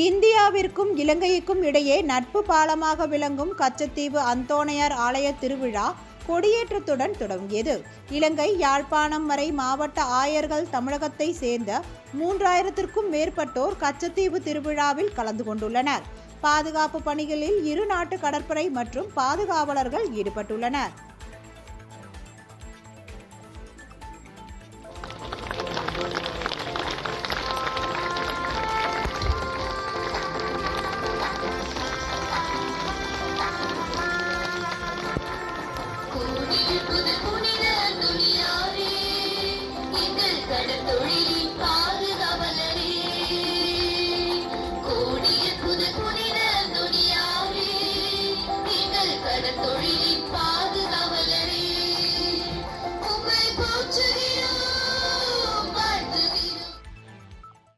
இந்தியாவிற்கும் இலங்கைக்கும் இடையே நட்பு பாலமாக விளங்கும் கச்சத்தீவு அந்தோணையார் ஆலய திருவிழா கொடியேற்றத்துடன் தொடங்கியது. இலங்கை யாழ்ப்பாணம் வரை மாவட்ட ஆயர்கள் தமிழகத்தை சேர்ந்த 3000த்திற்கும் மேற்பட்டோர் கச்சத்தீவு திருவிழாவில் கலந்து கொண்டுள்ளனர். பாதுகாப்பு பணிகளில் இரு நாட்டு கடற்படை மற்றும் பாதுகாவலர்கள் ஈடுபட்டுள்ளனர். புனித துணியாரே எங்கள் கடற்தொழில்